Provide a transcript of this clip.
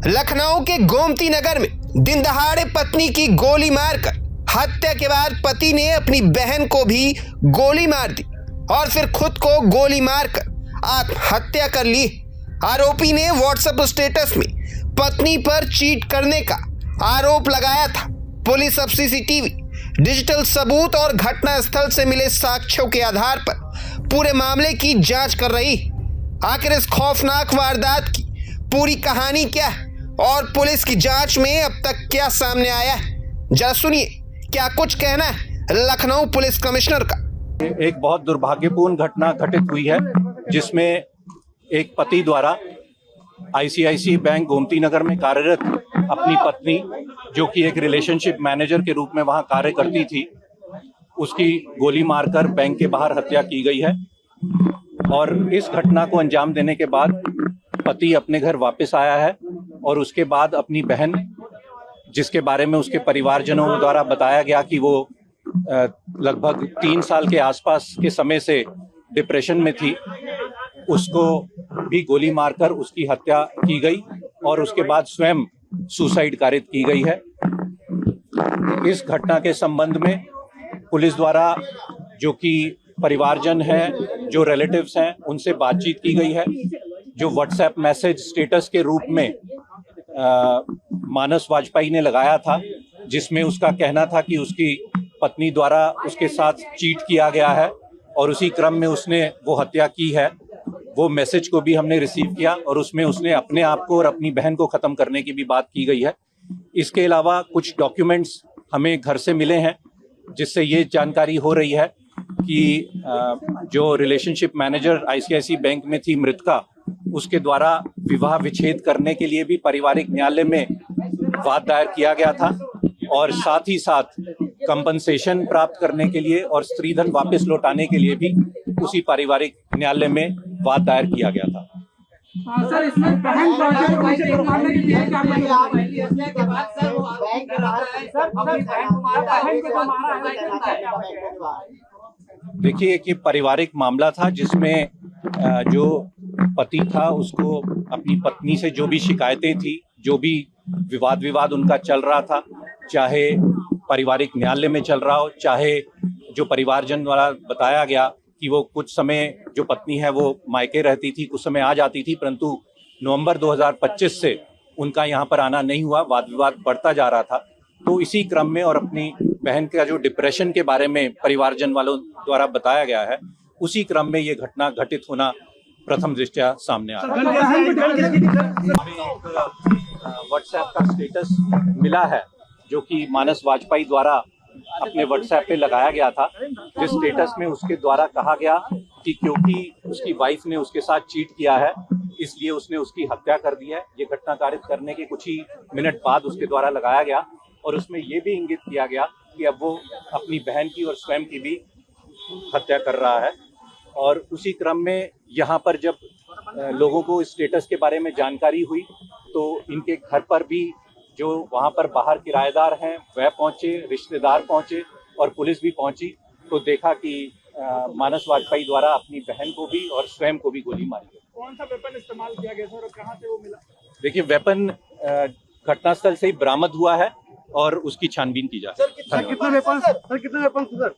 लखनऊ के गोमती नगर में दिन दहाड़े पत्नी की गोली मारकर हत्या के बाद पति ने अपनी बहन को भी गोली मार दी और फिर खुद को गोली मारकर आत्महत्या कर ली। आरोपी ने व्हाट्सएप स्टेटस में पत्नी पर चीट करने का आरोप लगाया था। पुलिस अब सीसीटीवी, डिजिटल सबूत और घटनास्थल से मिले साक्ष्यों के आधार पर पूरे मामले की जांच कर रही। आखिर इस खौफनाक वारदात की पूरी कहानी क्या है और पुलिस की जांच में अब तक क्या सामने आया है, जरा सुनिए क्या कुछ कहना है लखनऊ पुलिस कमिश्नर का। एक बहुत दुर्भाग्यपूर्ण घटना घटित हुई है जिसमें एक पति द्वारा आईसीआईसीआई बैंक गोमती नगर में कार्यरत अपनी पत्नी, जो कि एक रिलेशनशिप मैनेजर के रूप में वहां कार्य करती थी, उसकी गोली मारकर बैंक के बाहर हत्या की गई है। और इस घटना को अंजाम देने के बाद पति अपने घर वापस आया है और उसके बाद अपनी बहन, जिसके बारे में उसके परिवारजनों द्वारा बताया गया कि वो लगभग 3 साल के आसपास के समय से डिप्रेशन में थी, उसको भी गोली मारकर उसकी हत्या की गई और उसके बाद स्वयं सुसाइड कारित की गई है। इस घटना के संबंध में पुलिस द्वारा जो कि परिवारजन हैं, जो रिलेटिव्स हैं, उनसे बातचीत की गई है। जो व्हाट्सएप मैसेज स्टेटस के रूप में मानस वाजपेयी ने लगाया था, जिसमें उसका कहना था कि उसकी पत्नी द्वारा उसके साथ चीट किया गया है और उसी क्रम में उसने वो हत्या की है, वो मैसेज को भी हमने रिसीव किया और उसमें उसने अपने आप को और अपनी बहन को ख़त्म करने की भी बात की गई है। इसके अलावा कुछ डॉक्यूमेंट्स हमें घर से मिले हैं जिससे ये जानकारी हो रही है कि जो रिलेशनशिप मैनेजर आईसीआईसीआई बैंक में थी मृतका, उसके द्वारा विवाह विच्छेद करने के लिए भी पारिवारिक न्यायालय में वाद दायर किया गया था और साथ ही साथ कंपनसेशन प्राप्त करने के लिए और स्त्रीधन वापस लौटाने के लिए भी उसी पारिवारिक न्यायालय में वाद दायर किया गया था। सर, इसमें बहन देखिए, एक ये पारिवारिक मामला था जिसमें जो पति था उसको अपनी पत्नी से जो भी शिकायतें थी, जो भी विवाद उनका चल रहा था, चाहे पारिवारिक न्यायालय में चल रहा हो, चाहे जो परिवारजन द्वारा बताया गया कि वो कुछ समय जो पत्नी है वो मायके रहती थी, कुछ समय आ जाती थी, परंतु नवंबर 2025 से उनका यहाँ पर आना नहीं हुआ, वाद विवाद बढ़ता जा रहा था। तो इसी क्रम में और अपनी बहन का जो डिप्रेशन के बारे में परिवारजन वालों द्वारा बताया गया है, उसी क्रम में ये घटना घटित होना प्रथम दृष्टया सामने आ रहा है। व्हाट्सएप का स्टेटस मिला है जो कि मानस वाजपेयी द्वारा अपने व्हाट्सएप पे लगाया गया था, जिस स्टेटस में उसके द्वारा कहा गया कि क्योंकि उसकी वाइफ ने उसके साथ चीट किया है इसलिए उसने उसकी हत्या कर दी है। ये घटना कारित करने के कुछ ही मिनट बाद उसके द्वारा लगाया गया और उसमें ये भी इंगित किया गया कि अब वो अपनी बहन की और स्वयं की भी हत्या कर रहा है। और उसी क्रम में यहाँ पर जब लोगों को इस स्टेटस के बारे में जानकारी हुई तो इनके घर पर भी जो वहाँ पर बाहर किराएदार हैं वह पहुँचे, रिश्तेदार पहुँचे और पुलिस भी पहुँची, तो देखा कि मानस वाजपेयी द्वारा अपनी बहन को भी और स्वयं को भी गोली मारी गई। कौन सा वेपन इस्तेमाल किया गया सर और कहाँ से वो मिला? देखिए, वेपन घटनास्थल से ही बरामद हुआ है और उसकी छानबीन की जा रही है। कितने वेपन सर?